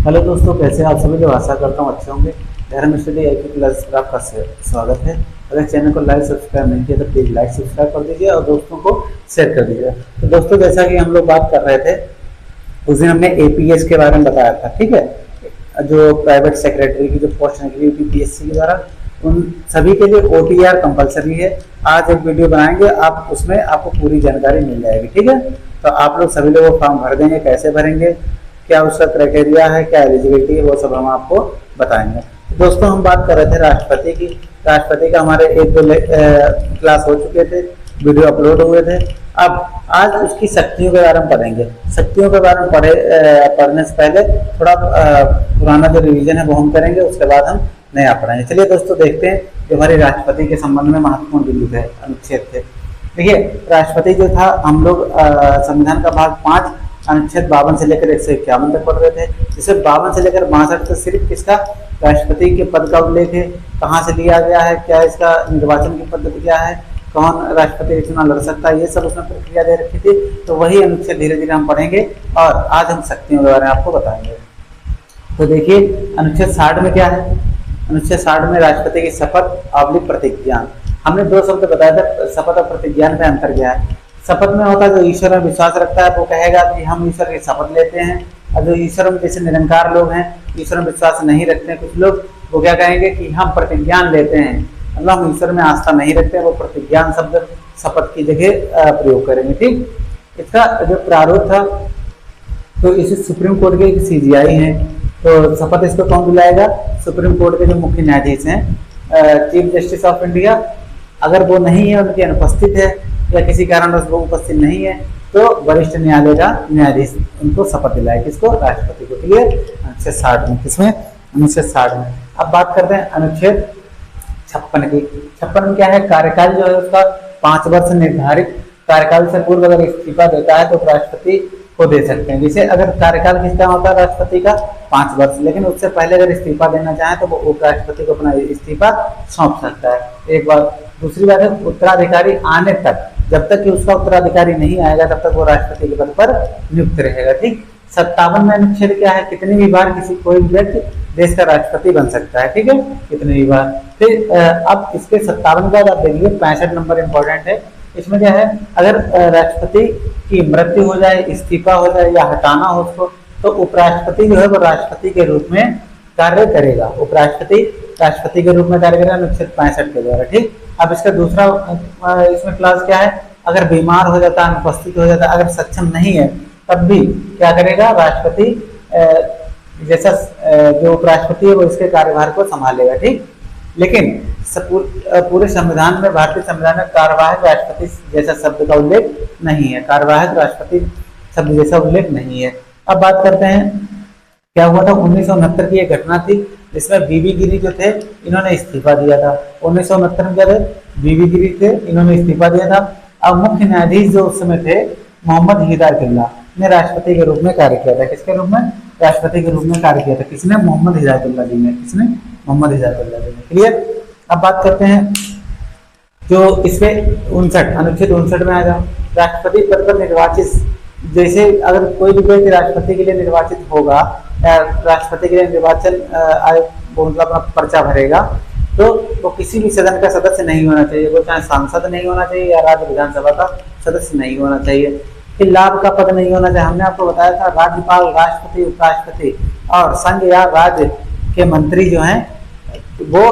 Hello दोस्तों, कैसे हैं आप सभी लोग। आशा करता हूँ अच्छे होंगे। धर्म स्टडी IQ क्लास पर आपका स्वागत है। अगर चैनल को लाइक सब्सक्राइब नहीं किया तो प्लीज़ लाइक सब्सक्राइब कर दीजिए और दोस्तों को शेयर कर दीजिए। तो दोस्तों, जैसा कि हम लोग बात कर रहे थे, उस दिन हमने APS के बारे में बताया था, ठीक है। जो प्राइवेट सेक्रेटरी की जो पोस्ट निकली PPSC के द्वारा, उन सभी के लिए OTR कंपलसरी है। आज एक वीडियो बनाएंगे, आप उसमें आपको पूरी जानकारी मिल जाएगी, ठीक है। तो आप लोग सभी लोग फॉर्म भर देंगे, कैसे भरेंगे, क्या उसका क्राइटेरिया है, क्या एलिजिबिलिटी है, वो सब हम आपको बताएंगे। तो दोस्तों, हम बात कर रहे थे राष्ट्रपति की। राष्ट्रपति का हमारे एक दो क्लास हो चुके थे, वीडियो अपलोड हुए थे। अब आज उसकी शक्तियों के बारे में पढ़ेंगे। शक्तियों के बारे में पढ़ने से पहले थोड़ा पुराना जो रिवीजन है वो हम करेंगे, उसके बाद हम नया पढ़ेंगे। चलिए दोस्तों, देखते हैं जो हमारे राष्ट्रपति के संबंध में महत्वपूर्ण बिंदु थे, अनुच्छेद थे। देखिए, राष्ट्रपति जो था, हम लोग संविधान का भाग 5 अनुच्छेद 52 से लेकर 151 तक पढ़ रहे थे। जिसे 52 से लेकर 62 तक सिर्फ किसका, राष्ट्रपति के पद का उल्लेख है, कहाँ से लिया गया है, क्या इसका निर्वाचन की पद्धति क्या है, कौन राष्ट्रपति चुनाव लड़ सकता है, ये सब उसमें प्रक्रिया दे रखी थी। तो वही अनुच्छेद धीरे धीरे हम पढ़ेंगे और आज हम शक्तियों के बारे में आपको बताएंगे। तो देखिए, अनुच्छेद 60 में क्या है। अनुच्छेद 60 में राष्ट्रपति की शपथ / प्रतिज्ञान। हमने दो शब्द बताया था, शपथ और प्रतिज्ञान में अंतर क्या है। शपथ में होता है जो ईश्वर में विश्वास रखता है, वो कहेगा कि हम ईश्वर की शपथ लेते हैं। और जो ईश्वर में जैसे निरंकार लोग हैं, ईश्वर में विश्वास नहीं रखते हैं कुछ लोग, वो क्या कहेंगे कि हम प्रतिज्ञान लेते हैं, मतलब हम ईश्वर में आस्था नहीं रखते हैं, वो प्रतिज्ञान शब्द शपथ की जगह प्रयोग करेंगे, ठीक। इसका जो प्रारूप था, तो इसे सुप्रीम कोर्ट के CJI हैं, तो शपथ इसको कौन दिलाएगा, सुप्रीम कोर्ट के जो मुख्य न्यायाधीश हैं, चीफ जस्टिस ऑफ इंडिया। अगर वो नहीं है, उनकी अनुपस्थित है या किसी कारणवश वो उपस्थित नहीं है, तो वरिष्ठ न्यायालय का न्यायाधीश उनको शपथ दिलाए, किसको, राष्ट्रपति को। क्लियर। अनुच्छेद 60 में, किसमें, अनुच्छेद 60 में। अब बात करते हैं अनुच्छेद 56 की। 56 में क्या है, कार्यकाल जो है उसका 5 वर्ष निर्धारित। कार्यकाल से पूर्व अगर इस्तीफा देता है तो राष्ट्रपति को दे सकते हैं। जैसे अगर कार्यकाल कितना होता है राष्ट्रपति का, 5 वर्ष, लेकिन उससे पहले अगर इस्तीफा देना चाहे तो वो उपराष्ट्रपति को अपना इस्तीफा सौंप सकता है। एक बात। दूसरी बात है, उत्तराधिकारी आने तक, जब तक कि उसका उत्तराधिकारी नहीं आएगा तब तक वो राष्ट्रपति के पद पर नियुक्त रहेगा, ठीक। 57 में अनुच्छेद क्या है, कितनी भी बार किसी कोई व्यक्ति देश का राष्ट्रपति बन सकता है, ठीक है, कितनी भी बार। फिर अब इसके 57 के बाद आप देखिए 65 नंबर इंपॉर्टेंट है। इसमें क्या है, अगर राष्ट्रपति की मृत्यु हो जाए, इस्तीफा हो जाए या हटाना हो उसको, तो उपराष्ट्रपति जो है वो राष्ट्रपति के रूप में कार्य करेगा। उपराष्ट्रपति राष्ट्रपति के रूप में कार्य करेगा अनुच्छेद 65 के द्वारा, ठीक। अब इसका दूसरा इसमें क्लास क्या है, अगर बीमार हो जाता है, अनुपस्थित हो जाता है, अगर सक्षम नहीं है, तब भी क्या करेगा, राष्ट्रपति जैसा जो उपराष्ट्रपति है वो इसके कार्यभार को संभालेगा, ठीक। लेकिन पूरे संविधान में, भारतीय संविधान में कार्यवाहक राष्ट्रपति जैसा शब्द का उल्लेख नहीं है। कार्यवाहक राष्ट्रपति शब्द जैसा उल्लेख नहीं है। अब बात करते हैं क्या हुआ था। 1969 की एक घटना थी जिसमें BB गिरी जो थे, इन्होंने इस्तीफा दिया था। 1969 में क्या थे, BB गिरी थे, इन्होंने इस्तीफा दिया था। अब मुख्य न्यायाधीश जो उस समय थे, मोहम्मद हिदायतुल्लाह ने राष्ट्रपति के रूप में कार्य किया था। किसके रूप में, राष्ट्रपति के रूप में कार्य किया था। किसने, मोहम्मद हिदायतुल्लाह जी ने। किसने, मोहम्मद हिदायतुल्लाह जी ने। क्लियर। अब बात करते हैं जो इसमें 59 अनुच्छेद 59 में आ जाओ। राष्ट्रपति पद पर निर्वाचित, जैसे अगर कोई भी व्यक्ति राष्ट्रपति के लिए निर्वाचित होगा, राष्ट्रपति के लिए निर्वाचन मतलब अपना पर्चा भरेगा, तो वो किसी भी सदन का सदस्य नहीं होना चाहिए। वो चाहे सांसद नहीं होना चाहिए या राज्य विधानसभा का सदस्य नहीं होना चाहिए। फिर लाभ का पद नहीं होना चाहिए। हमने आपको बताया था, राज्यपाल, राष्ट्रपति, उपराष्ट्रपति और संघ या राज्य के मंत्री जो हैं वो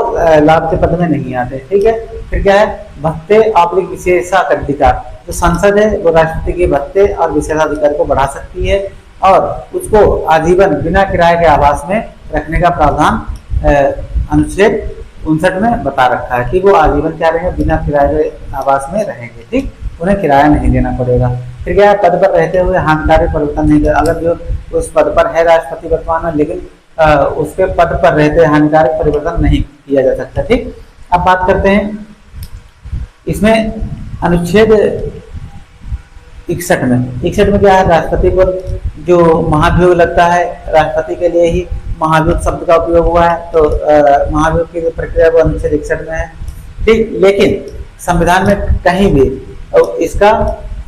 लाभ के पद में नहीं आते, ठीक है। फिर क्या है, भत्ते / विशेषाधिकार। जो संसद है वो राष्ट्रपति के भत्ते और विशेषाधिकार को बढ़ा सकती है और उसको आजीवन बिना किराए के आवास में रखने का प्रावधान अनुच्छेद 59 में बता रखा है कि वो आजीवन क्या रहेंगे, बिना किराए के आवास में रहेंगे, ठीक। उन्हें किराया नहीं देना पड़ेगा। फिर क्या है, पद पर रहते हुए हानिकारक परिवर्तन नहीं कर। अगर जो उस पद पर है राष्ट्रपति वर्तमान में, लेकिन उसके पद पर रहते हानिकारक परिवर्तन नहीं किया जा सकता, ठीक। अब बात करते हैं इसमें अनुच्छेद 61 में। 61 में क्या है, राष्ट्रपति पर जो महाभियोग लगता है, राष्ट्रपति के लिए ही महाभियोग शब्द का उपयोग हुआ है, तो महाभियोग की प्रक्रिया वो अनुच्छेद 61 में है, ठीक। लेकिन संविधान में कहीं भी इसका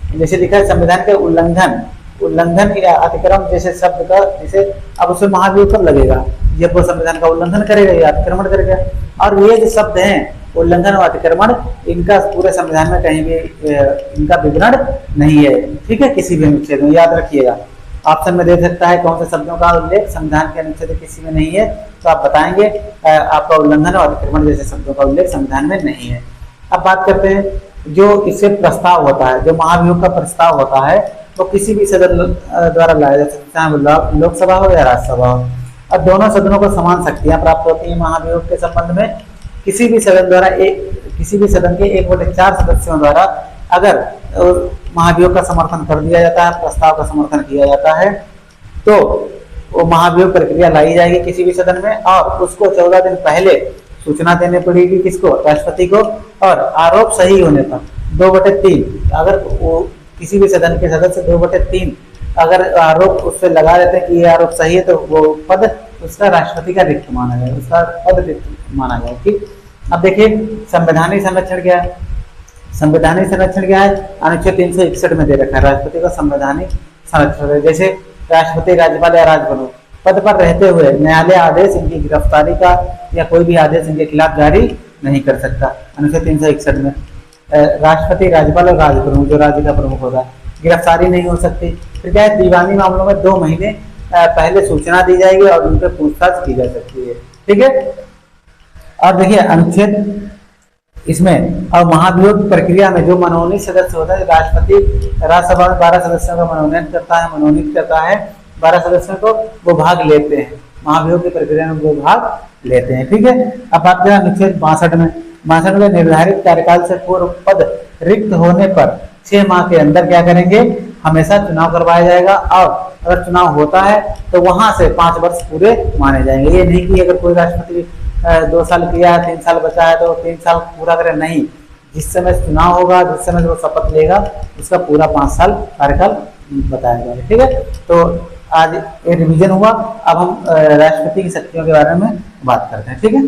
जैसे लिखा है, संविधान के उल्लंघन उल्लंघन या अतिक्रमण जैसे शब्द का, जैसे अब उसमें महाभियोग कब लगेगा, जब वो संविधान का उल्लंघन करेगा या अतिक्रमण करेगा। और ये जो शब्द हैं उल्लंघन और अतिक्रमण, इनका पूरे संविधान में कहीं भी इनका विवरण नहीं है, ठीक है, किसी भी अनुच्छेद में, याद रखिएगा। ऑप्शन में दे सकता है कौन से शब्दों का उल्लेख संविधान के अनुच्छेद किसी में नहीं है, तो आप बताएंगे आपका उल्लंघन और अतिक्रमण जैसे शब्दों का उल्लेख संविधान में नहीं है। अब बात करते हैं जो इससे प्रस्ताव होता है, जो महाभियोग का प्रस्ताव होता है वो किसी भी सदन द्वारा लाया जा सकता है, चाहे लोकसभा हो या राज्यसभा हो। अब दोनों सदनों को समान शक्तियां प्राप्त होती हैं महाभियोग के संबंध में। किसी भी सदन द्वारा किसी भी सदन के 1/4 सदस्यों द्वारा अगर महाभियोग का समर्थन कर दिया जाता है, प्रस्ताव का समर्थन किया जाता है, तो वो महाभियोग प्रक्रिया लाई जाएगी किसी भी सदन में, और उसको 14 दिन पहले सूचना देनी पड़ेगी किसको, राष्ट्रपति को। और आरोप सही होने पर 2/3, अगर वो किसी भी सदन के सदस्य 2/3 अगर आरोप उस पर लगा देते हैं कि ये आरोप सही है, तो वो पद उसका राष्ट्रपति का रिक्त माना जाए, उसका पद रिक्त माना जाए। ठीक, अब देखिए संवैधानिक संरक्षण क्या है। संवैधानिक संरक्षण क्या है, अनुच्छेद 361 में दे रखा है राष्ट्रपति का संवैधानिक संरक्षण। जैसे राष्ट्रपति, राज्यपाल या राजप्रमुख पद पर रहते हुए न्यायालय आदेश इनकी गिरफ्तारी का या कोई भी आदेश इनके खिलाफ जारी नहीं कर सकता। अनुच्छेद 361 में राष्ट्रपति, राज्यपाल और राजप्रमुख, जो राज्य का प्रमुख होता है, गिरफ्तारी नहीं हो सकती। फिर क्या है, दीवानी मामलों में 2 महीने पहले सूचना दी जाएगी और उन पर पूछताछ की जा सकती है। ठीक है, और देखिए अनुच्छेद इसमें और महाभियोग प्रक्रिया में जो मनोनीत सदस्य होता है, राष्ट्रपति राज्यसभा में 12 सदस्यों का मनोनीत करता है 12 सदस्यों को, वो भाग लेते हैं महाभियोग की प्रक्रिया में, वो भाग लेते हैं। ठीक है, अब बात करें अनुच्छेद 62 में निर्धारित कार्यकाल से पूर्व पद रिक्त होने पर 6 माह के अंदर क्या करेंगे, हमेशा चुनाव करवाया जाएगा, और अगर चुनाव होता है तो वहां से 5 वर्ष पूरे माने जाएंगे। ये नहीं कि अगर कोई राष्ट्रपति 2 साल किया है, 3 साल बचा है तो 3 साल पूरा करें, नहीं, जिस समय चुनाव होगा, जिस समय वो शपथ लेगा, उसका पूरा 5 साल कार्यकाल बताया जाएगा। ठीक है, तो आज ये रिवीजन हुआ। अब हम राष्ट्रपति की शक्तियों के बारे में बात करते हैं। ठीक है,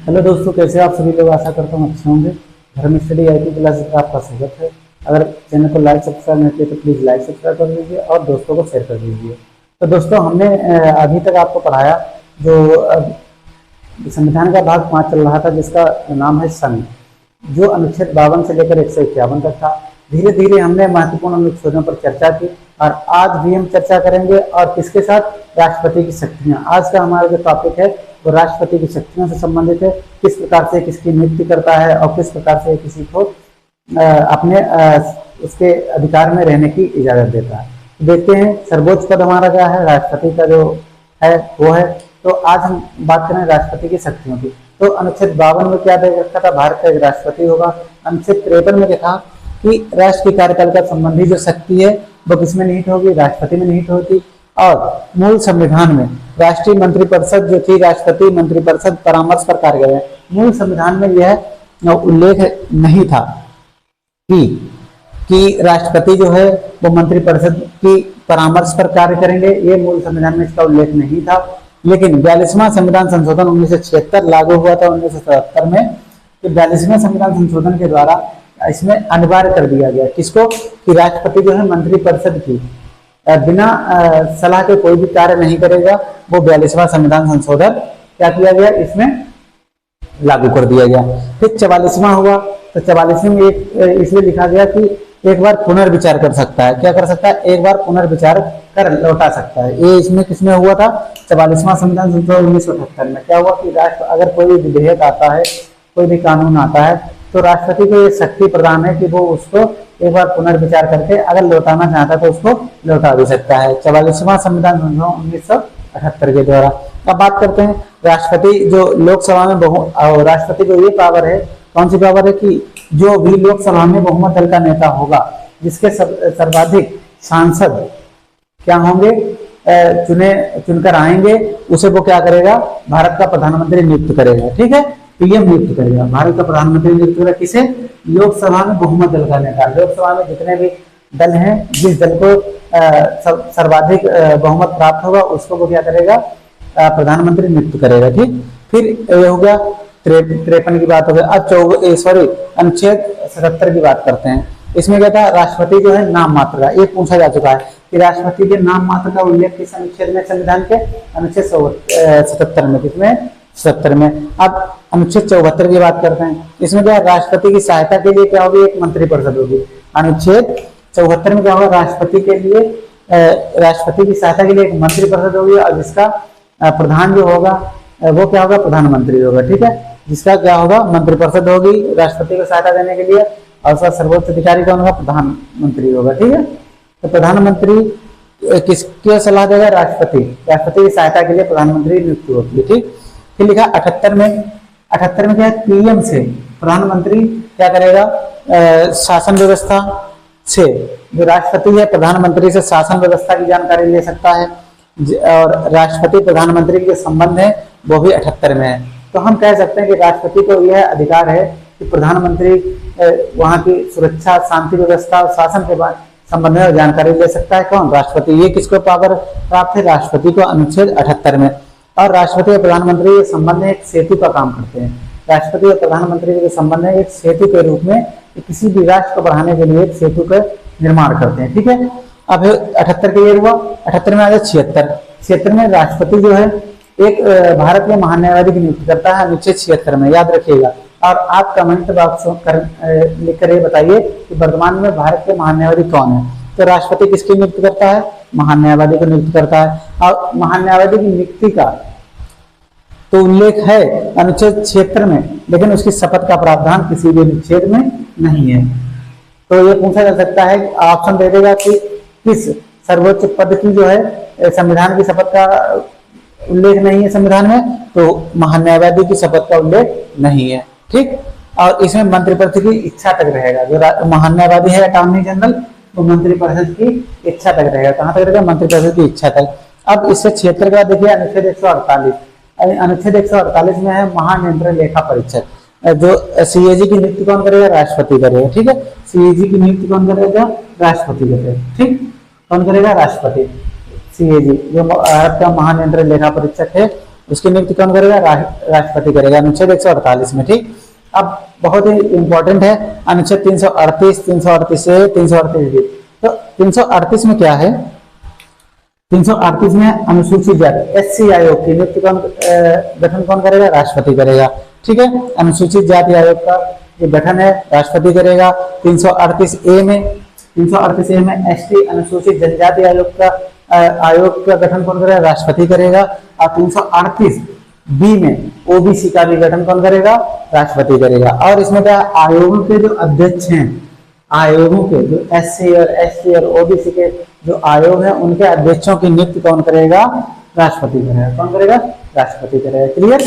हेलो दोस्तों, कैसे आप सभी लोग, आशा करता हूँ अच्छे होंगे। धर्म स्टडी IT क्लासेस में आपका स्वागत है। अगर चैनल को लाइक सब्सक्राइब नहीं किया तो प्लीज़ लाइक सब्सक्राइब कर दीजिए और दोस्तों को शेयर कर दीजिए। तो दोस्तों, हमने अभी तक आपको पढ़ाया जो संविधान का भाग 5 चल रहा था, जिसका नाम है संघ, जो अनुच्छेद 52 से लेकर 151 तक था। धीरे धीरे हमने महत्वपूर्ण अनुच्छेदों पर चर्चा की और आज भी हम चर्चा करेंगे, और किसके साथ, राष्ट्रपति की शक्तियाँ। आज का हमारा जो टॉपिक है वो राष्ट्रपति की शक्तियों से संबंधित है, किस प्रकार से किसकी नियुक्ति करता है और किस प्रकार से किसी को अपने उसके अधिकार में रहने की इजाजत देता है। देखते हैं सर्वोच्च पद हमारा क्या है, राष्ट्रपति का जो है वो है। तो आज हम बात करें राष्ट्रपति की शक्तियों की। तो अनुच्छेद 52 में क्या दे रखा था, भारत का एक राष्ट्रपति होगा। अनुच्छेद 53 में देखा कि राष्ट्र के कार्यकाल का संबंधी जो शक्ति है वो किसमें निहित होगी, राष्ट्रपति में निहित होती। और मूल संविधान में राष्ट्रीय मंत्रिपरिषद जो थी, राष्ट्रपति मंत्रिपरिषद परामर्श पर कार्य करे। मूल संविधान में यह उल्लेख नहीं था कि राष्ट्रपति जो है वो मंत्रिपरिषद की परामर्श पर कार्य करेंगे, ये मूल संविधान में इसका उल्लेख नहीं था। लेकिन 42वां संविधान संशोधन 1976 लागू हुआ था 1977 में। तो 42वें संविधान संशोधन के द्वारा इसमें अनिवार्य कर दिया गया किसको, कि राष्ट्रपति जो है मंत्रिपरिषद की बिना सलाह के कोई भी कार्य नहीं करेगा। वो 42वां संविधान संशोधन क्या किया गया, इसमें लागू कर दिया गया। फिर 44वां हुआ, तो 44वें में इसलिए लिखा गया कि एक बार पुनर्विचार कर सकता है। क्या कर सकता है, एक बार पुनर्विचार कर लौटा सकता है। ये इसमें किसमें हुआ था, 44वां संविधान संशोधन 1978 में। क्या हुआ कि राष्ट्र अगर कोई भी विधेयक आता है, कोई भी कानून आता है, तो राष्ट्रपति को ये शक्ति प्रदान है कि वो उसको एक बार पुनर्विचार करके अगर लौटाना चाहता है तो उसको लौटा भी सकता है। 44वां संविधान संशोधन 1978 के द्वारा। अब बात करते हैं राष्ट्रपति जो लोकसभा में राष्ट्रपति को ये पावर है, कौन सी पावर है, कि जो भी लोकसभा में बहुमत दल का नेता होगा, जिसके सर्वाधिक सांसद क्या होंगे, चुनकर आएंगे, उसे वो क्या करेगा, भारत का प्रधानमंत्री नियुक्त करेगा। ठीक है, PM नियुक्त करेगा, भारत का प्रधानमंत्री नियुक्त करेगा। किसे, लोकसभा में बहुमत दल का नेता। लोकसभा में जितने भी दल हैं, जिस दल को सर्वाधिक बहुमत प्राप्त होगा उसको वो क्या करेगा, प्रधानमंत्री नियुक्त करेगा। ठीक, फिर ये हो गया 53 की बात हो गई। अब अनुच्छेद 77 की बात करते हैं। इसमें क्या था, राष्ट्रपति जो है नाम मात्र का, ये पूछा जा चुका है कि राष्ट्रपति के नाम मात्र का उल्लेख किस अनुच्छेद में, संविधान के अनुच्छेद 77 में, किसमें 77 में। अब अनुच्छेद 74 की बात करते हैं। इसमें क्या, राष्ट्रपति की सहायता के लिए क्या होगी, एक मंत्रिपरिषद होगी। अनुच्छेद 74 में क्या होगा, राष्ट्रपति के लिए राष्ट्रपति की सहायता के लिए एक मंत्रिपरिषद होगी, और जिसका प्रधान जो होगा वो क्या होगा, प्रधानमंत्री होगा। ठीक है, जिसका क्या होगा, मंत्रिपरिषद होगी राष्ट्रपति को सहायता देने के लिए, और उसका सर्वोच्च अधिकारी कौन होगा, प्रधानमंत्री होगा। ठीक है, तो प्रधानमंत्री किसकी सलाह देगा, राष्ट्रपति की सहायता के लिए प्रधानमंत्री नियुक्त होती है। ठीक, फिर लिखा 78 में क्या है, पीएम से प्रधानमंत्री क्या करेगा, शासन व्यवस्था से, जो राष्ट्रपति है प्रधानमंत्री से शासन व्यवस्था की जानकारी ले सकता है, और राष्ट्रपति प्रधानमंत्री के संबंध है वो भी 78 में है। तो हम कह सकते हैं कि राष्ट्रपति को यह अधिकार है कि प्रधानमंत्री वहां की सुरक्षा, शांति व्यवस्था और शासन के संबंध में जानकारी ले सकता है। कौन, राष्ट्रपति। ये किसको पावर प्राप्त है, राष्ट्रपति को, अनुच्छेद 78 में। और राष्ट्रपति और प्रधानमंत्री के संबंध में एक सेतु का काम करते हैं। राष्ट्रपति और प्रधानमंत्री के संबंध में एक सेतु के रूप में किसी भी राष्ट्र को बढ़ाने के लिए एक सेतु का निर्माण करते हैं। ठीक है, अब 78 के ये हुआ। 78 में आ गया 76 में राष्ट्रपति जो है एक भारत के महान्यायवादी की नियुक्ति करता है, अनुच्छेद 76 में, याद रखिएगा। और आप कमेंट बॉक्स लिख कर ये बताइए कि वर्तमान में भारत के महान्यायवादी कौन है। तो राष्ट्रपति किसकी नियुक्ति करता है, महान्यायवादी को नियुक्त करता है। और महान्यायवादी की नियुक्ति का तो उल्लेख है अनुच्छेद 76 में, लेकिन उसकी शपथ का प्रावधान किसी भी अनुच्छेद में नहीं है। तो ये पूछा जा सकता है, ऑप्शन दे देगा कि किस सर्वोच्च पद की जो है संविधान की शपथ का उल्लेख नहीं है संविधान में, तो महान्यायवादी की शपथ का उल्लेख नहीं है। ठीक, और इसमें मंत्रिपरिषद की इच्छा तक रहेगा। जो महान्यायवादी है अटॉर्नी जनरल, तो मंत्रिपरिषद की इच्छा तक रहेगा। कहां तक रहेगा, मंत्रिपरिषद की इच्छा तक। अब इससे 76 का देखिए, अनुच्छेद 148। अनुच्छेद 148 में है महानियंत्रण लेखा परीक्षक, जो सीएजी की नियुक्ति कौन करेगा, राष्ट्रपति करेगा। ठीक है, सीएजी की नियुक्ति कौन करेगा, राष्ट्रपति करेगा। ठीक, कौन करेगा, राष्ट्रपति। सीएजी जो भारत का महानियंत्रण लेखा परीक्षक है, उसकी नियुक्ति कौन करेगा, राष्ट्रपति करेगा, अनुच्छेद 148 में। ठीक, अब बहुत ही इंपॉर्टेंट है अनुच्छेद 338, 338 से 338 भी। तो 338 में क्या है, 338 में अनुसूचित जाति एससी आयोग की नियुक्ति कौन, गठन कौन करेगा, राष्ट्रपति करेगा। ठीक है, अनुसूचित जाति आयोग का जो गठन है राष्ट्रपति करेगा। 338A में एसटी अनुसूचित जनजाति आयोग का गठन कौन करेगा, राष्ट्रपति करेगा। और 338B में ओबीसी का भी गठन कौन करेगा, राष्ट्रपति करेगा। और इसमें क्या, आयोगों के जो अध्यक्ष हैं, आयोगों के जो एससी और एसटी और ओबीसी के जो आयोग हैं, उनके अध्यक्षों की नियुक्ति कौन करेगा, राष्ट्रपति करेगा। कौन करेगा, राष्ट्रपति करेगा। क्लियर,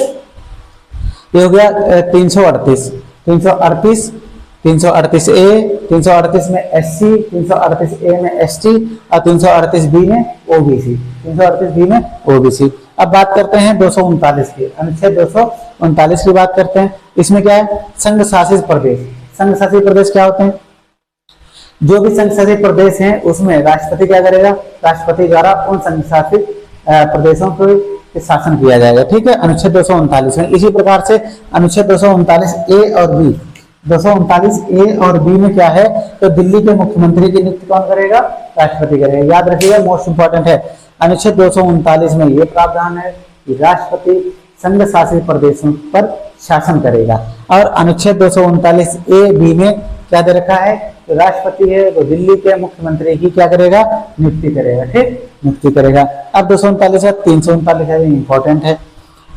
ये हो गया 338। 338A, 338 में एससी, 338A में एसटी और 338B में ओबीसी, 338B में ओबीसी। अब बात करते हैं 239 की, अनुच्छेद 239 की बात करते हैं। इसमें क्या है, संघ शासित प्रदेश। संघ शासित प्रदेश क्या होते हैं, जो भी संघ शासित प्रदेश हैं उसमें राष्ट्रपति क्या करेगा, राष्ट्रपति द्वारा उन संघ शासित प्रदेशों को शासन किया जाएगा। ठीक है, अनुच्छेद 239 में। इसी प्रकार से अनुच्छेद 239A और B, 239A और B में क्या है, तो दिल्ली के मुख्यमंत्री की नियुक्ति कौन करेगा, राष्ट्रपति करेगा। याद रखिएगा, मोस्ट इंपॉर्टेंट है। अनुच्छेद 239 में ये प्रावधान है कि राष्ट्रपति संघ शासित प्रदेशों पर शासन करेगा। और अनुच्छेद 239A-B में क्या दे रखा है, तो राष्ट्रपति है वो दिल्ली के मुख्यमंत्री की क्या करेगा, नियुक्ति करेगा। ठीक, नियुक्ति करेगा। अब 239 है, 339 है, इंपॉर्टेंट है।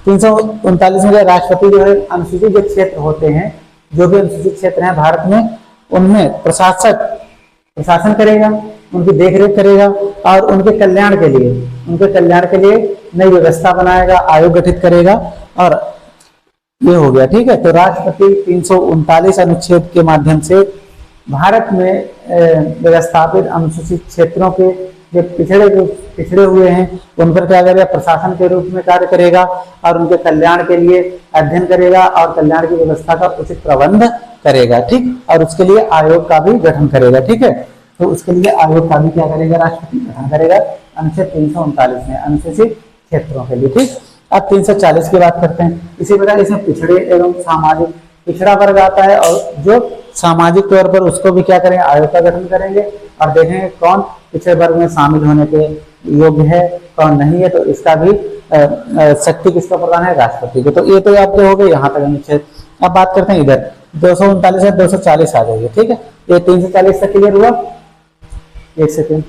339 में राष्ट्रपति जो है अनुसूचित जो क्षेत्र होते हैं, जो भी अनुसूचित क्षेत्र हैं भारत में, उनमें प्रशासन करेगा, उनकी देखरेख करेगा और उनके कल्याण के लिए नई व्यवस्था बनाएगा, आयोग गठित करेगा। और ये हो गया। ठीक है, तो राष्ट्रपति 339 अनुच्छेद के माध्यम से भारत में व्यवस्थापित अनुसूचित क्षेत्रों के जो पिछड़े हुए हैं उन पर क्या करेगा, प्रशासन के रूप में कार्य करेगा और उनके कल्याण के लिए अध्ययन करेगा और कल्याण की व्यवस्था का उचित प्रबंध करेगा। ठीक, और उसके लिए आयोग का भी गठन करेगा। ठीक है, तो उसके लिए आयोग का भी क्या करेगा, राष्ट्रपति गठन करेगा। अनुच्छेद 339 में अनुसूचित क्षेत्रों के लिए। ठीक, अब 340 की बात करते हैं। इसी प्रकार इसमें पिछड़े एवं सामाजिक, पिछड़ा वर्ग आता है और जो सामाजिक तौर पर उसको भी क्या करेंगे, आयोग का गठन करेंगे और देखेंगे कौन पिछड़े वर्ग में शामिल होने के योग्य है, कौन नहीं है। तो इसका भी शक्ति किसको प्रदान है, राष्ट्रपति को। तो ये तो आपके हो गए यहाँ तक अनुच्छेद। अब बात करते हैं इधर 239 से 240 आ जाइए। ठीक है, ये 340 तक क्लियर हुआ। एक सेकेंड,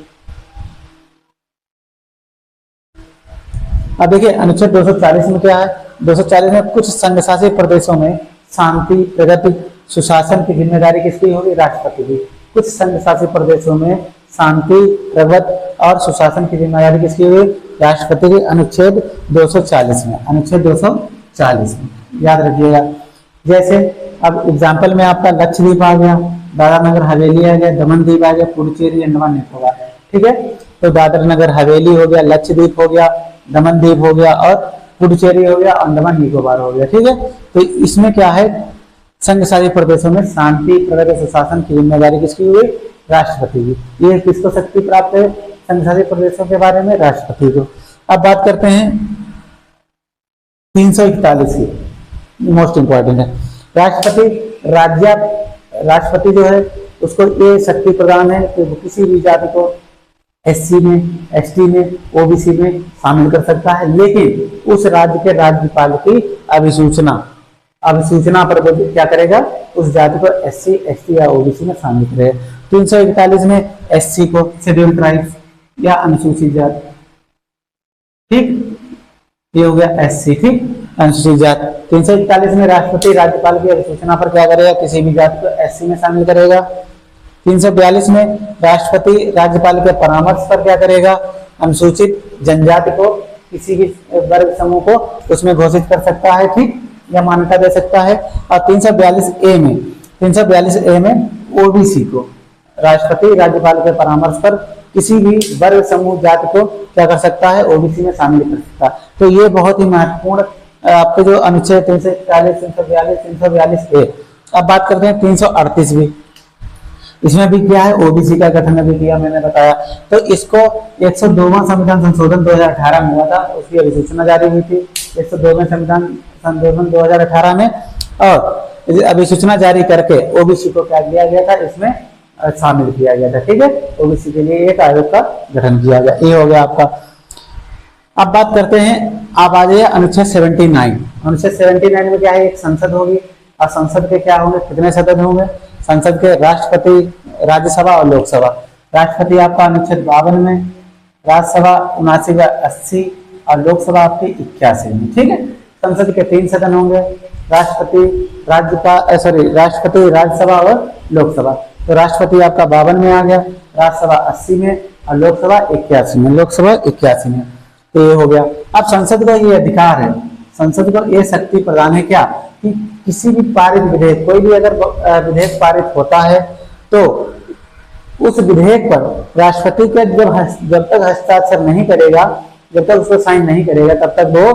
अब देखिए अनुच्छेद 240 में क्या है। 240 में कुछ संघ शासित प्रदेशों में शांति, प्रगति, सुशासन की जिम्मेदारी किसकी होगी, राष्ट्रपति की। कुछ संघ शासित प्रदेशों में शांति, प्रगति और सुशासन की जिम्मेदारी किसकी हुई, राष्ट्रपति की। अनुच्छेद 240 में, अनुच्छेद 240 में याद रखिएगा। जैसे अब एग्जाम्पल में आपका लक्षद्वीप आ गया, दादरा नगर हवेली आ गया, दमन दीव आ गया, पुडुचेरी, अंडमान निकोबार। ठीक है, तो दादरा नगर हवेली हो गया, लक्षद्वीप हो गया, दमन दीव हो गया और पुडुचेरी हो गया, अंडमान निकोबार हो गया। ठीक है, तो इसमें क्या है, संघ शासित प्रदेशों में शांति, प्रगति, सुशासन की जिम्मेदारी किसकी हुई, राष्ट्रपति की। ये किसको शक्ति प्राप्त है, संघ शासित प्रदेशों के बारे में, राष्ट्रपति को। अब बात करते हैं 341 की, मोस्ट इंपॉर्टेंट है। राष्ट्रपति जो है उसको ये शक्ति प्रदान है कि वो किसी भी जाति को एससी में, एसटी में, ओबीसी में शामिल कर सकता है, लेकिन उस राज्य के राज्यपाल की अभिसूचना पर वो क्या करेगा, उस जाति को एससी, एसटी या ओबीसी में शामिल करेगा। 341 में एससी को शेड्यूल ट्राइब्स या अनुसूचित जाति। ठीक, ये हो गया एससी। ठीक, अनुसूचित जाति। 341 में राष्ट्रपति राज्यपाल की अधिसूचना पर क्या करेगा, किसी भी जाति को एससी में शामिल करेगा। 342 में राष्ट्रपति राज्यपाल के परामर्श पर क्या करेगा, अनुसूचित जनजाति को, किसी भी वर्ग समूह को उसमें घोषित कर सकता है। ठीक, या मान्यता दे सकता है। और 342A में ओबीसी को राष्ट्रपति राज्यपाल के परामर्श पर किसी भी वर्ग समूह जाति को क्या कर सकता है, ओबीसी में शामिल कर सकता है। तो ये बहुत ही महत्वपूर्ण आपके जो अनुच्छेद 341, 342, 342A। अब बात करते हैं 338 भी। इसमें भी क्या है, ओबीसी का गठन भी किया, मैंने बताया। तो इसको 102वां संविधान संशोधन 2018 में हुआ था, उसकी अधिसूचना जारी हुई थी 102वें संविधान संशोधन 2018 में, और अधिसूचना जारी करके ओबीसी को क्या किया गया था, इसमें शामिल किया गया था। ठीक है, ओबीसी के लिए एक आयोग का गठन किया गया। ये हो गया आपका। अब बात करते हैं, आप आ जाइए अनुच्छेद 79। अनुच्छेद 79 में क्या है, एक संसद होगी और संसद के क्या होंगे, कितने सदस्य होंगे, संसद के राष्ट्रपति, राज्यसभा और लोकसभा। राष्ट्रपति आपका अनुच्छेद 52 में, राज्यसभा 79 व 80 और लोकसभा आपकी 81 में। ठीक है, संसद के 3 सदन होंगे, राष्ट्रपति, राष्ट्रपति, राज्यसभा और लोकसभा। तो राष्ट्रपति आपका 52 में आ गया, राज्यसभा 80 में और लोकसभा 81 में, लोकसभा 81 में। तो ये हो गया। अब संसद का ये अधिकार है, संसद को ये शक्ति प्रदान है क्या, कि किसी भी पारित विधेयक, कोई भी अगर विधेयक पारित होता है तो उस विधेयक पर राष्ट्रपति का जब तक हस्ताक्षर नहीं करेगा, जब तक उसको साइन नहीं करेगा, तब तक वो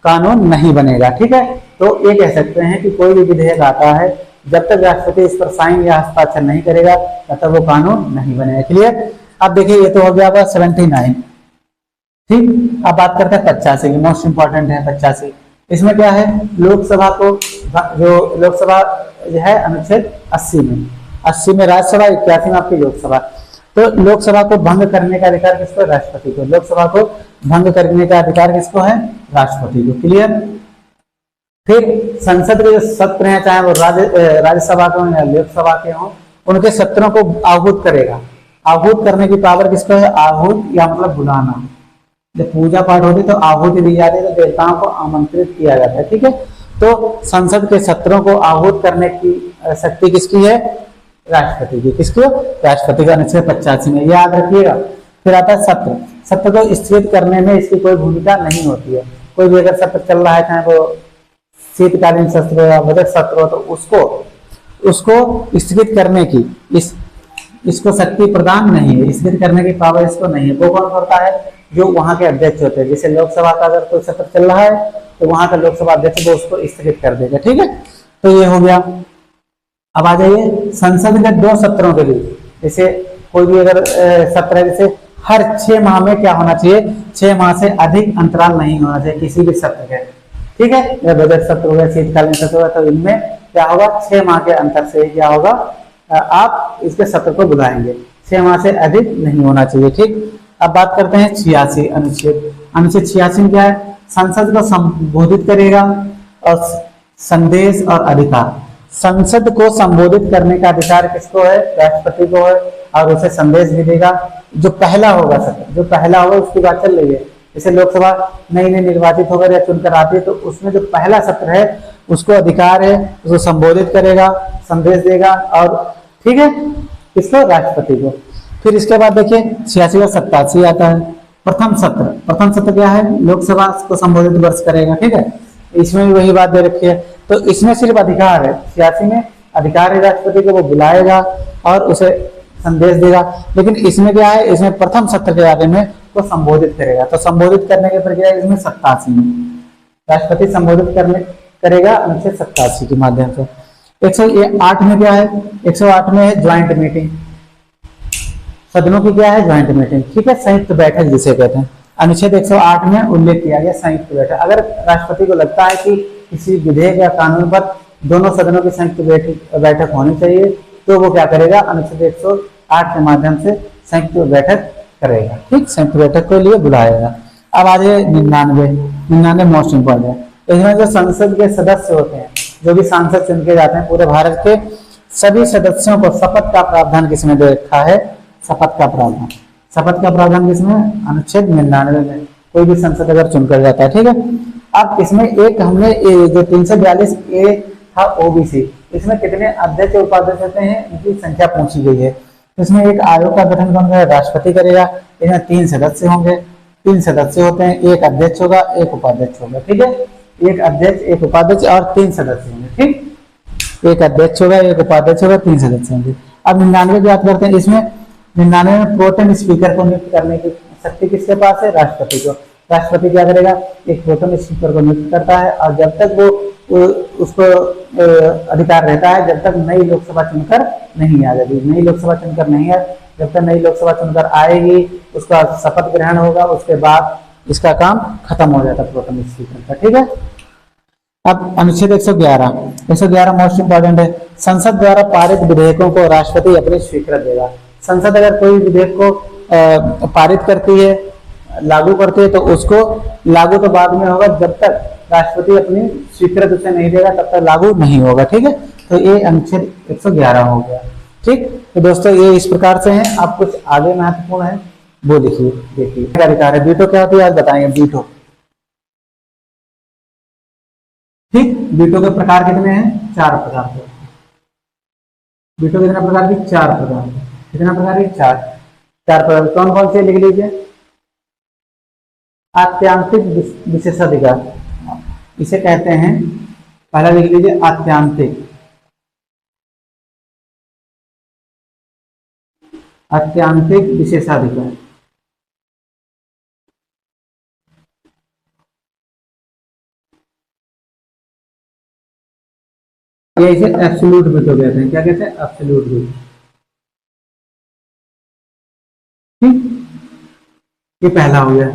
कानून नहीं बनेगा। ठीक है, तो ये कह सकते हैं कि कोई भी विधेयक आता है, जब तक राष्ट्रपति इस पर साइन या हस्ताक्षर नहीं करेगा तब तक वो कानून नहीं बनेगा। क्लियर। अब देखिए ये तो हो गया 79। ठीक, अब बात करते हैं 85 की, मोस्ट इंपॉर्टेंट है 85। इसमें क्या है, लोकसभा को, जो लोकसभा जो है अनुच्छेद 80 में राज्यसभा, 81 में आपकी लोकसभा। तो लोकसभा को भंग करने का अधिकार किसको है, राष्ट्रपति को। लोकसभा को भंग करने का अधिकार किसको है, राष्ट्रपति को। क्लियर। फिर संसद के जो सत्र हैं, चाहे वो राज्यसभा के हों या लोकसभा के हों, उनके सत्रों को आहूत करेगा। आहूत करने की पावर किसको है, आहूत या मतलब बुलाना। जब पूजा पाठ होती तो आहुति दी जाती है, तो देवताओं को आमंत्रित किया जाता है। ठीक है, तो संसद के सत्रों को आहूत करने की शक्ति किसकी है, राष्ट्रपति की। किसकी, राष्ट्रपति का। अनुच्छेद 85 में याद रखिएगा। फिर आता है सत्र। सत्र को स्थगित करने में इसकी कोई भूमिका नहीं होती है। कोई भी अगर सत्र चल रहा है, चाहे वो शीतकालीन सत्र हो या बजट सत्र हो, तो उसको स्थगित करने की इसको शक्ति प्रदान नहीं है, स्थगित करने की पावर इसको नहीं है। वो कौन करता है, जो वहां के अध्यक्ष होते हैं। जैसे लोकसभा का अगर कोई सत्र चल रहा है तो वहां का लोकसभा अध्यक्ष वो उसको स्थगित कर देगा। ठीक है, तो ये हो गया। अब आ जाइए संसद के 2 सत्रों के लिए। जैसे कोई भी अगर सत्र है, जैसे हर 6 माह में क्या होना चाहिए, 6 माह से अधिक अंतराल नहीं होना चाहिए किसी भी सत्र के। ठीक है, बजट सत्र हो गया, शीतकालीन सत्र होगा, तो इनमें क्या होगा, 6 माह के अंतर से क्या होगा, आप इसके सत्र को बुलाएंगे। 6 माह से अधिक नहीं होना चाहिए। ठीक, अब बात करते हैं 86 अनुच्छेद। अनुच्छेद 86 में क्या है, संसद को संबोधित करेगा और संदेश और अधिकार। संसद को संबोधित करने का अधिकार किसको है, राष्ट्रपति को है, और उसे संदेश भी देगा। जो पहला होगा सत्र, जो पहला होगा उसकी बात चल रही है। जैसे लोकसभा नई नई निर्वाचित होकर या चुनकर आती है, तो उसमें जो पहला सत्र है उसको अधिकार है, उसको संबोधित करेगा, संदेश देगा, और ठीक है, किसको, राष्ट्रपति को। फिर इसके बाद देखिए 86 और 87 आता है। प्रथम सत्र, प्रथम सत्र क्या है, लोकसभा को संबोधित वर्ष करेगा। ठीक है, इसमें भी वही बात दे रखी है। तो इसमें सिर्फ अधिकार है, 86 में अधिकार है राष्ट्रपति को, वो बुलाएगा और उसे संदेश देगा। लेकिन इसमें क्या है, इसमें प्रथम सत्र के बारे में वो संबोधित करेगा। तो संबोधित करने की प्रक्रिया इसमें 87 में राष्ट्रपति संबोधित करेगा अनुच्छेद 87 के माध्यम से। 108 में क्या है, 108 में है ज्वाइंट मीटिंग, सदनों की क्या है, ज्वाइंट मीटिंग। ठीक है, संयुक्त बैठक जिसे कहते हैं। अनुच्छेद 108 में उल्लेख किया गया संयुक्त बैठक। अगर राष्ट्रपति को लगता है कि किसी विधेयक या कानून पर दोनों सदनों की संयुक्त बैठक होनी चाहिए, तो वो क्या करेगा, अनुच्छेद 108 के माध्यम से संयुक्त बैठक करेगा। ठीक, संयुक्त बैठक के लिए बुलाएगा। अब आ जाए 99 मोस्ट इंपॉर्टेंट। इसमें जो संसद के सदस्य होते हैं, जो भी सांसद चुन के जाते हैं, पूरे भारत के सभी सदस्यों को शपथ का प्रावधान किसमें दे रखा है, शपथ का प्रावधान। शपथ का प्रावधान किसमें, अनुच्छेद 99 में। कोई भी संसद अगर चुनकर जाता है। ठीक है, अब इसमें एक हमने जो 342 ए था ओबीसी, इसमें कितने अध्यक्ष उपाध्यक्ष होते हैं, इनकी संख्या पूछी गई है। इसमें एक आयोग का गठन कौन करेगा, राष्ट्रपति करेगा। इसमें 3 सदस्य होंगे, 3 सदस्य होते हैं, एक अध्यक्ष होगा, एक उपाध्यक्ष होगा। ठीक है, एक अध्यक्ष, एक उपाध्यक्ष और 3 सदस्य होंगे। ठीक, एक अध्यक्ष होगा, एक उपाध्यक्ष होगा, 3 सदस्य होंगे। अब 99 की बात करते हैं। इसमें 99 में प्रोटेम स्पीकर को नियुक्त करने की शक्ति किसके पास है, राष्ट्रपति को। राष्ट्रपति क्या करेगा, एक प्रोटेम स्पीकर को नियुक्त करता है, और जब तक वो उसको अधिकार रहता है, जब तक नई लोकसभा चुनकर नहीं आ जाएगी। नई लोकसभा चुनकर नहीं है, जब तक नई लोकसभा चुनकर आएगी, उसका शपथ ग्रहण होगा, उसके बाद इसका काम खत्म हो जाता है प्रोटेम स्पीकर का। ठीक है, अब अनुच्छेद 111 मोस्ट इंपॉर्टेंट है। संसद द्वारा पारित विधेयकों को राष्ट्रपति अपनी स्वीकृति देगा। संसद अगर कोई विधेयक को पारित करती है, लागू करती है, तो उसको लागू तो बाद में होगा, जब तक राष्ट्रपति अपनी स्वीकृति उसे नहीं देगा तब तक लागू नहीं होगा। ठीक है, तो ये अनुच्छेद 111 हो गया। ठीक, तो दोस्तों ये इस प्रकार से हैं। आप कुछ आगे महत्वपूर्ण है वो लिखिए, देखिए अधिकार है। वीटो क्या होती है आज बताएंगे, वीटो। ठीक, वीटो के प्रकार कितने हैं, 4 प्रकार के। वीटो कितने प्रकार की, 4 प्रकार के। कितना प्रकार की, 4 प्रकार। कौन कौन से लिख लीजिए। आत्यांतिक विशेषाधिकार इसे कहते हैं, पहला लिख लीजिए आत्यांतिक। आत्यांतिक विशेषाधिकार, ये इसे एब्सोल्यूट वीटो कहते हैं। क्या कहते हैं, एब्सोल्यूट वीटो। ठीक, ये पहला हो गया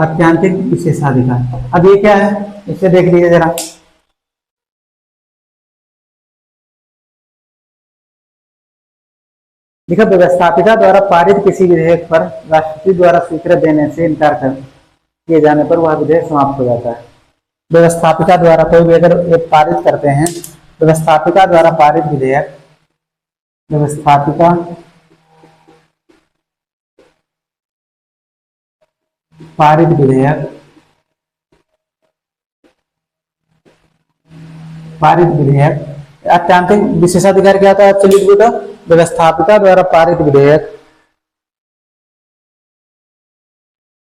आत्यांतिक विशेषाधिकार। अब ये क्या है, इसे देख लीजिए जरा। लिखा, व्यवस्थापिका द्वारा पारित किसी विधेयक पर राष्ट्रपति द्वारा स्वीकृति देने से इनकार किए जाने पर वह विधेयक समाप्त हो जाता है। व्यवस्थापिका द्वारा कोई भी अगर पारित करते हैं, व्यवस्थापिका द्वारा पारित विधेयक, व्यवस्थापिका पारित विधेयक, आत्यांतिक विशेषाधिकार क्या होता है, एब्सोल्यूट वीटो। व्यवस्थापिका द्वारा पारित विधेयक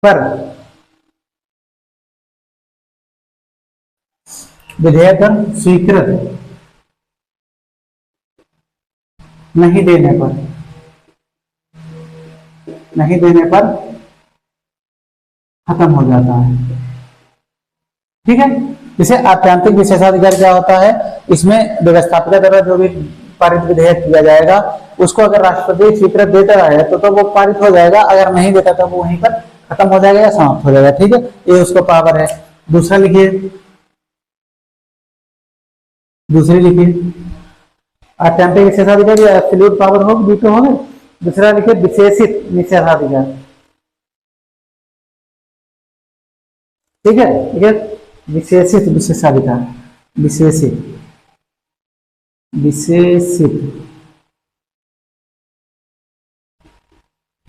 पर स्वीकृत नहीं देने पर खत्म हो जाता है। ठीक है, इसे आत्यांतिक विशेषाधिकार क्या होता है, इसमें व्यवस्थापिका द्वारा जो भी पारित विधेयक किया जाएगा, उसको अगर राष्ट्रपति स्वीकृत देता है तो वो पारित हो जाएगा, अगर नहीं देता तो वो वहीं पर खत्म हो जाएगा या समाप्त हो जाएगा। ठीक है, ये उसको पावर है। दूसरा लिखिए, दूसरी लिखिए, अत्यंतिक विशेषाधिकार या एब्सोल्यूट पावर हो, वीटो हो। दूसरा लिखिए विशेषित निषेधाधिकार। ठीक है, ठीक है, विशेषित विशेषाधिकार, विशेषित विशेषित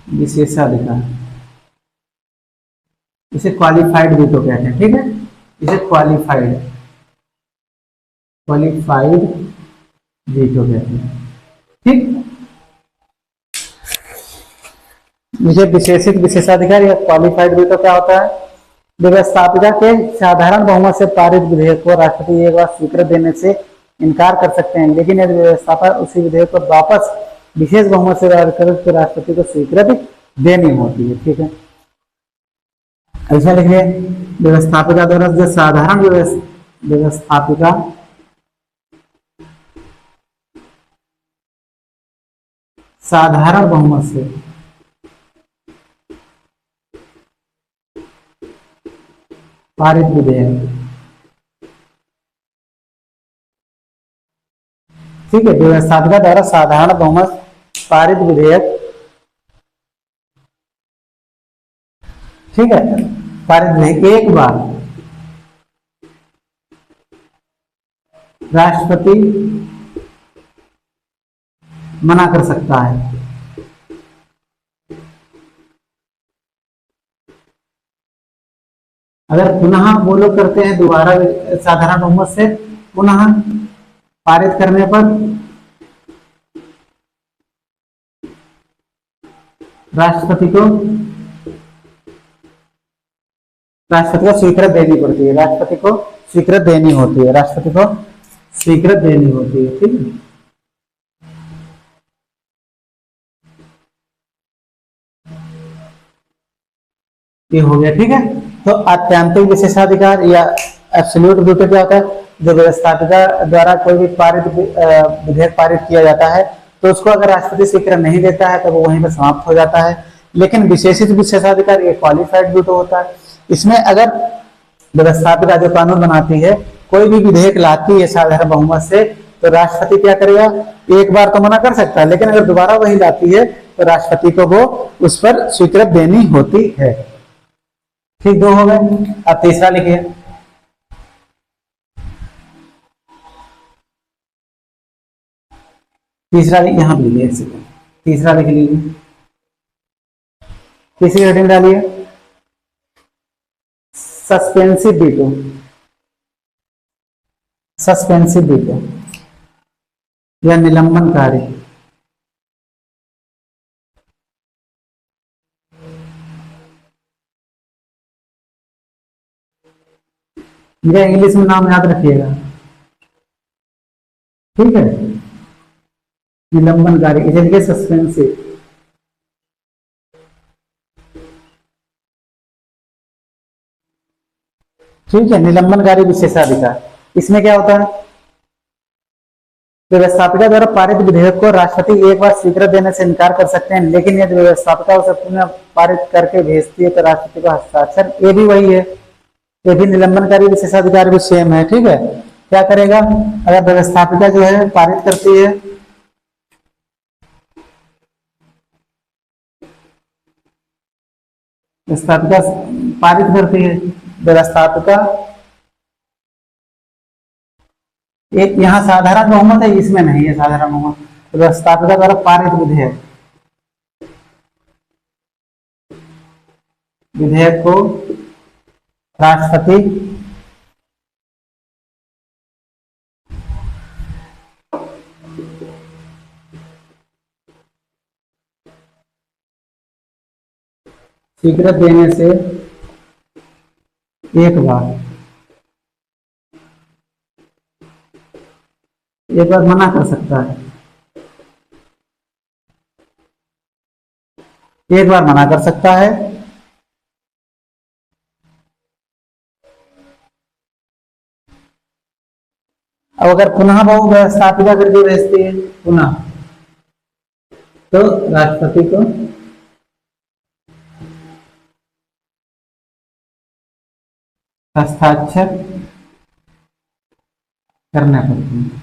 विशेषाधिकार, इसे क्वालिफाइड वीटो कहते हैं। ठीक है, इसे क्वालिफाइड क्वालिफाइड वीटो कहते हैं। ठीक, मुझे विशेषित विशेषाधिकार या क्वालिफाइड वीटो क्या होता है? व्यवस्थापिका के साधारण बहुमत से पारित विधेयक को राष्ट्रपति एक बार स्वीकृत देने से इनकार कर सकते हैं, लेकिन यदि व्यवस्थापक उसी विधेयक को वापस विशेष बहुमत से पारित करे तो राष्ट्रपति को स्वीकृति देनी होती है। ठीक है, ऐसा लिखिए, व्यवस्थापिका द्वारा जो साधारण व्यवस्थापिका साधारण बहुमत से पारित विधेयक, ठीक है, व्यवस्थापिका द्वारा साधारण बहुमत पारित विधेयक, ठीक है, पारित विधेयक एक बार राष्ट्रपति मना कर सकता है। अगर पुनः वो लोग करते हैं दोबारा साधारण बहुमत से पुनः पारित करने पर राष्ट्रपति को स्वीकृत देनी पड़ती है, राष्ट्रपति को स्वीकृत देनी होती है, राष्ट्रपति को स्वीकृत देनी होती है। ठीक है, ये हो गया। ठीक है, तो आत्यंतिक विशेषाधिकार या एब्सोल्यूट वीटो क्या होता है? जो व्यवस्थापिका द्वारा कोई भी पारित विधेयक पारित किया जाता है तो उसको अगर राष्ट्रपति स्वीकृत नहीं देता है तो वो वहीं पर समाप्त हो जाता है। लेकिन विशेषित विशेषाधिकार ये क्वालिफाइड वीटो होता है। इसमें अगर व्यवस्थापिका जो कानून बनाती है कोई भी विधेयक लाती है साधारण बहुमत से तो राष्ट्रपति क्या करेगा? एक बार तो मना कर सकता है, लेकिन अगर दोबारा वही लाती है तो राष्ट्रपति को वो उस पर स्वीकृत देनी होती है। ठीक, दो हो गए। अब तीसरा लिखिए, तीसरा यहां भी लिखिए, एक सेकंड, तीसरा लिख लीजिए, तीसरी हेडिंग डालिए सस्पेंसिव वीटो, सस्पेंसिव वीटो या निलंबनकारी। मेरा इंग्लिश में नाम याद रखिएगा। ठीक है, निलंबनकारी, इसे लिखिए सस्पेंसिव। ठीक है, निलंबनकारी विशेषाधिकार, इसमें क्या होता है? व्यवस्थापिका द्वारा पारित विधेयक को राष्ट्रपति एक बार स्वीकृत देने से इनकार कर सकते हैं, लेकिन यदि व्यवस्थापिका उसे पुनः पारित करके भेजती है तो राष्ट्रपति का हस्ताक्षर, ये भी वही है, ये भी निलंबनकारी विशेषाधिकार भी सेम है। ठीक है, क्या करेगा? अगर व्यवस्थापिका जो है पारित करती है, व्यवस्थापिका पारित करती है, व्यवस्थापिका एक यहाँ साधारण बहुमत है, इसमें नहीं है साधारण बहुमत, व्यवस्थापिका द्वारा पारित विधेयक, विधेयक को राष्ट्रपति स्वीकृत देने से एक बार मना कर सकता है, एक बार मना कर सकता है, अब अगर पुनः बहु व्यवस्थापिका करके भेजती है पुनः, तो राष्ट्रपति को हस्ताक्षर करना पड़ता है।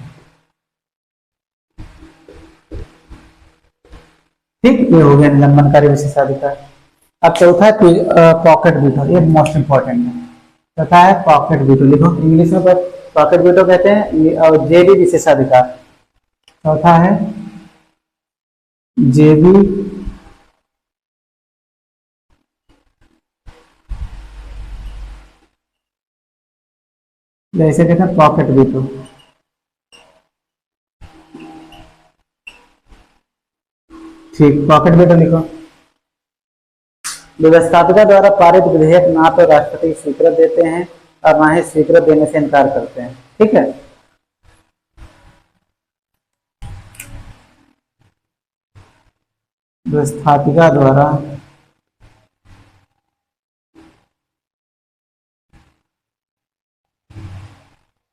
ठीक, ये हो गया निलंबनकारी विशेषाधिकार। अब चौथा है पॉकेट वीटो, ये मोस्ट इंपॉर्टेंट है। चौथा है पॉकेट वीटो, लिखो इंग्लिश में पॉकेट वीटो कहते हैं, और जेबी विशेषाधिकार। चौथा है जेबी जैसे कहते हैं पॉकेट वीटो। ठीक, पॉकेट वीटो लिखो। व्यवस्थापिका द्वारा पारित विधेयक ना तो राष्ट्रपति स्वीकृत देते हैं और ना ही स्वीकृत देने से इनकार करते हैं। ठीक है, व्यवस्थापिका द्वारा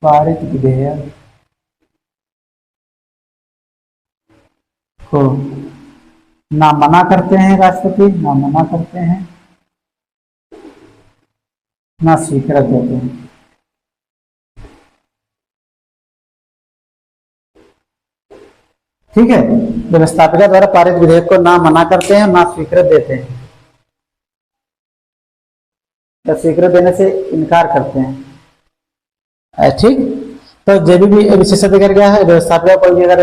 पारित विधेयक को ना मना करते हैं राष्ट्रपति, ना मना करते हैं, ना स्वीकृत देते हैं। ठीक है, व्यवस्थापिका द्वारा पारित विधेयक को ना मना करते हैं, ना स्वीकृत देते हैं, या स्वीकृत देने से इनकार करते हैं। ठीक, तो जेबी विशेषाधिकार क्या है, व्यवस्थापिका कोई भी अगर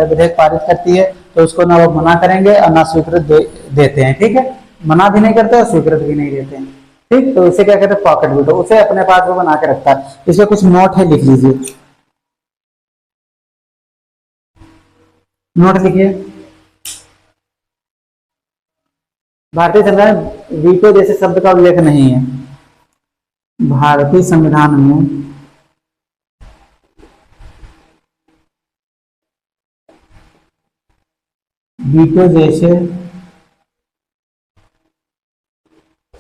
विधेयक पारित करती है तो उसको ना वो मना करेंगे और ना स्वीकृत देते हैं। ठीक है, मना भी नहीं करते और स्वीकृत भी नहीं देते हैं। ठीक, तो इसे क्या कहते हैं पॉकेट वीटो, उसे अपने पास वो बना के रखता है। इसमें कुछ नोट है, लिख लीजिए, नोट लिखिए। भारतीय संविधान में वीटो जैसे शब्द का उल्लेख नहीं है। भारतीय संविधान में वीटो जैसे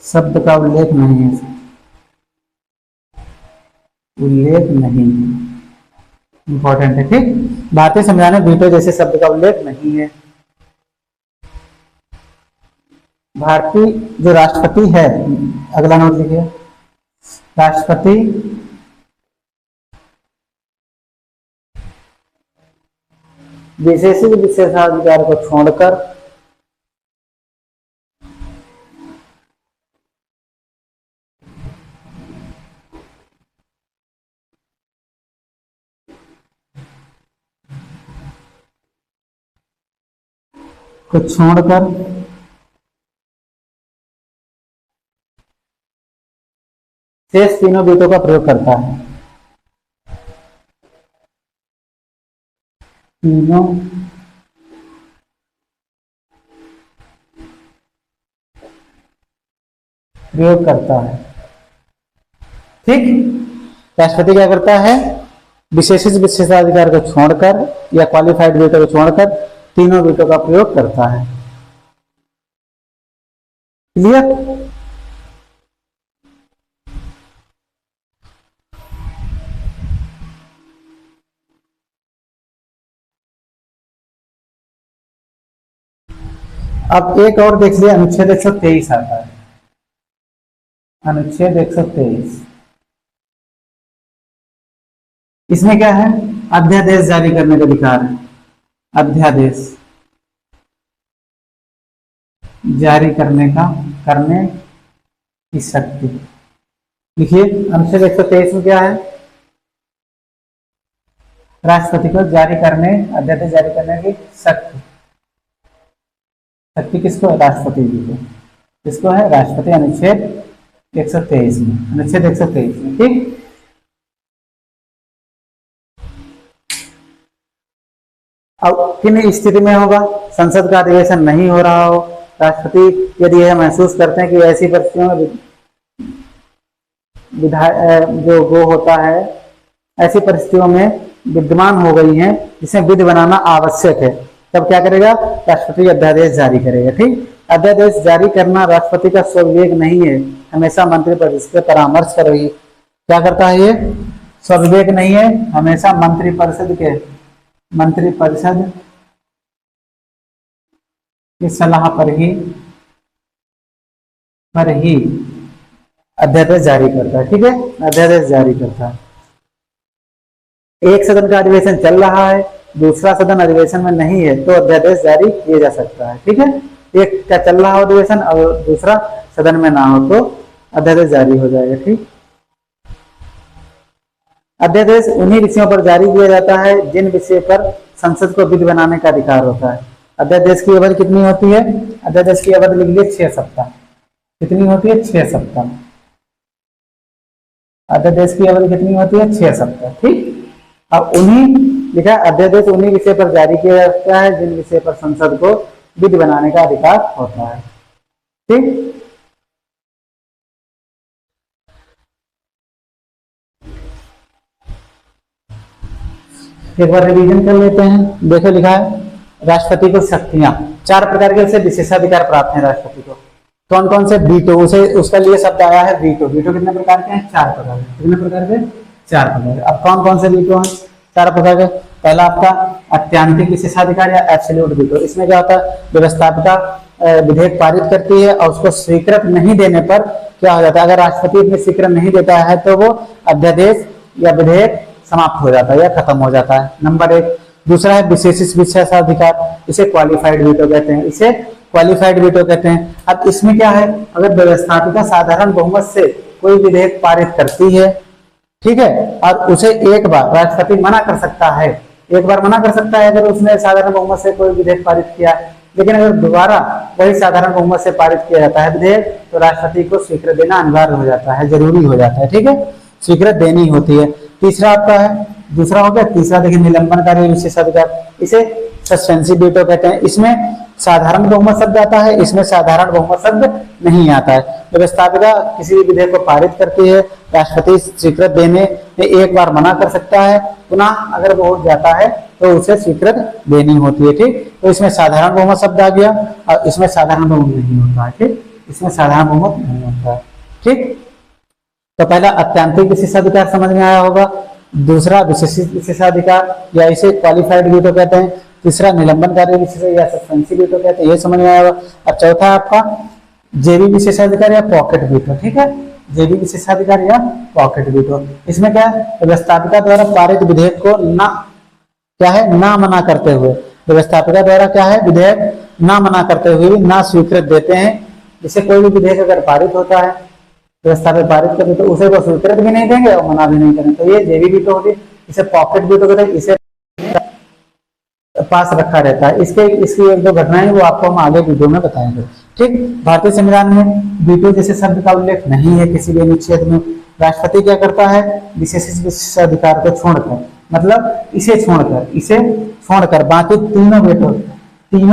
शब्द का उल्लेख नहीं है, उल्लेख नहीं है, इंपॉर्टेंट है। ठीक, भारतीय संविधान में वीटो जैसे शब्द का उल्लेख नहीं है। भारतीय जो राष्ट्रपति है, अगला नोट लिखिए, राष्ट्रपति विशेषाधिकार को छोड़कर शेष तीनों वीटो का प्रयोग करता है। तीनों प्रयोग करता है। ठीक, राष्ट्रपति क्या करता है, विशेषित विशेषाधिकार को छोड़कर या क्वालिफाइड वीटो को छोड़कर तीनों वीटो का प्रयोग करता है। क्लियर, अब एक और देख लिया, अनुच्छेद 123 आता है। अनुच्छेद 123, इसमें क्या है, अध्यादेश जारी करने का अधिकार है। अध्यादेश जारी करने की शक्ति। लिखिए, अनुच्छेद 123 में क्या है, राष्ट्रपति को अध्यादेश जारी करने की शक्ति। शक्ति किसको है, राष्ट्रपति जी को। किसको है, राष्ट्रपति, अनुच्छेद 123 में, अनुच्छेद 123 में। ठीक, अब किन स्थिति में होगा, संसद का अधिवेशन नहीं हो रहा हो, राष्ट्रपति यदि यह महसूस करते हैं कि ऐसी परिस्थितियों में जो वो होता है, ऐसी परिस्थितियों में विद्यमान हो गई हैं जिसमें विधि बनाना आवश्यक है, तब क्या करेगा, राष्ट्रपति अध्यादेश जारी करेगा। ठीक, अध्यादेश जारी करना राष्ट्रपति का स्वविवेक नहीं है, हमेशा मंत्रिपरिषद से परामर्श करेगी। क्या करता है ये, स्वविवेक नहीं है, हमेशा मंत्रिपरिषद की सलाह पर ही अध्यादेश जारी करता है। ठीक है, अध्यादेश जारी करता है। एक सदन का अधिवेशन चल रहा है, दूसरा सदन अधिवेशन में नहीं है, तो अध्यादेश जारी किया जा सकता है। ठीक है, एक का चल रहा हो अधिवेशन और दूसरा सदन में ना हो तो अध्यादेश जारी हो जाएगा। ठीक, अध्यादेश उन्हीं विषयों पर जारी किया जाता है जिन विषय पर संसद को विधि बनाने का अधिकार होता है। अध्यादेश की अवधि कितनी होती है? अध्यादेश की अवधि लिख लीजिए 6 सप्ताह। कितनी होती है? 6 सप्ताह। अध्यादेश की अवधि कितनी होती है? 6 सप्ताह। ठीक, अब उन्हीं लिखा अध्यादेश उन्हीं विषय पर जारी किया जाता है जिन विषय पर संसद को विधि बनाने का अधिकार होता है। ठीक, एक बार रिवीजन कर लेते हैं। देखो लिखा है राष्ट्रपति को शक्तियां, 4 प्रकार के उसे विशेषाधिकार प्राप्त हैं राष्ट्रपति को। कौन कौन से? वीटो, उसे उसका लिए शब्द आया है वीटो। वीटो कितने प्रकार के हैं? 4 प्रकार के। कितने प्रकार के? 4 प्रकार के। अब कौन कौन से वीटो हैं? 4 प्रकार के। पहला आपका अत्यांतिक विशेषाधिकार या एब्सोल्यूट वीटो। इसमें क्या होता है? व्यवस्थापिका विधेयक पारित करती है और उसको स्वीकृत नहीं देने पर क्या हो जाता है? अगर राष्ट्रपति अपनी स्वीकृत नहीं देता है तो वो अध्यादेश या विधेयक समाप्त हो जाता है या खत्म हो जाता है। नंबर 1। दूसरा है विशेष विशेषाधिकार, इसे क्वालिफाइड वीटो कहते हैं। इसे क्वालिफाइड वीटो कहते हैं। अब इसमें क्या है? अगर व्यवस्थापिका साधारण बहुमत से कोई विधेयक पारित करती है, ठीक है, और उसे एक बार राष्ट्रपति मना कर सकता है, एक बार मना कर सकता है अगर उसने साधारण बहुमत से कोई विधेयक पारित किया, लेकिन अगर दोबारा वही साधारण बहुमत से पारित किया जाता है विधेयक तो राष्ट्रपति को स्वीकृत देना अनिवार्य हो जाता है, जरूरी हो जाता है। ठीक है, स्वीकृत देनी होती है। तीसरा आपका है, दूसरा हो गया। तीसरा देखिए निलंबनकारी विशेषाधिकार, इसे सस्पेंसिव वीटो कहते हैं। इसमें साधारण बहुमत शब्द आता है, इसमें साधारण बहुमत शब्द नहीं आता है। व्यवस्थापिका किसी भी विधेयक को पारित करती है, राष्ट्रपति स्वीकृत देने में एक बार मना कर सकता है, पुनः अगर वो हो जाता है तो उसे स्वीकृत देनी होती है। ठीक, तो इसमें साधारण बहुमत शब्द आ गया और इसमें साधारण बहुमत नहीं होता है। ठीक, इसमें साधारण बहुमत नहीं होता है। ठीक, तो पहला अत्यांतिक विशेषाधिकार समझ में आया होगा, दूसरा विशेषाधिकार या इसे क्वालिफाइड वीटो कहते हैं, तीसरा निलंबनकारी विशेष या सस्पेंसिव वीटो कहते हैं, ये समझ में आया होगा। अब चौथा आपका जेबी विशेषाधिकार या पॉकेट वीटो। ठीक है, जेबी विशेषाधिकार या पॉकेट वीटो। इसमें क्या है? व्यवस्थापिका द्वारा पारित विधेयक को ना क्या है? ना मना करते हुए, व्यवस्थापिका द्वारा क्या है? विधेयक ना मना करते हुए भी ना स्वीकृत देते हैं। जिससे कोई भी विधेयक अगर पारित होता है, व्यवस्था पे पारित करते तो उसे वो स्वीकृत भी नहीं देंगे और मना भी नहीं करेंगे, तो ये जेबी वीटो होगी। इसे पॉकेट वीटो कहते हैं, इसे पास रखा रहता है। इसकी 1-2 घटनाएं वो आपको हम आगे वीडियो में बताएंगे। ठीक, भारतीय संविधान में वीटो जैसे शब्द का उल्लेख नहीं है किसी भी अनुच्छेद में। राष्ट्रपति क्या करता है? विशेषाधिकार को छोड़कर, मतलब इसे छोड़कर बाकी तीनों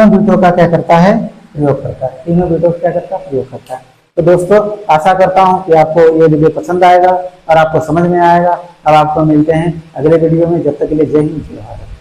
वीटो का क्या करता है? प्रयोग करता है। तीनों वीटो क्या करता है? प्रयोग करता है। तो दोस्तों आशा करता हूं कि आपको ये वीडियो पसंद आएगा और आपको समझ में आएगा। अब आपको मिलते हैं अगले वीडियो में, जब तक के लिए जय हिंद जय भारत।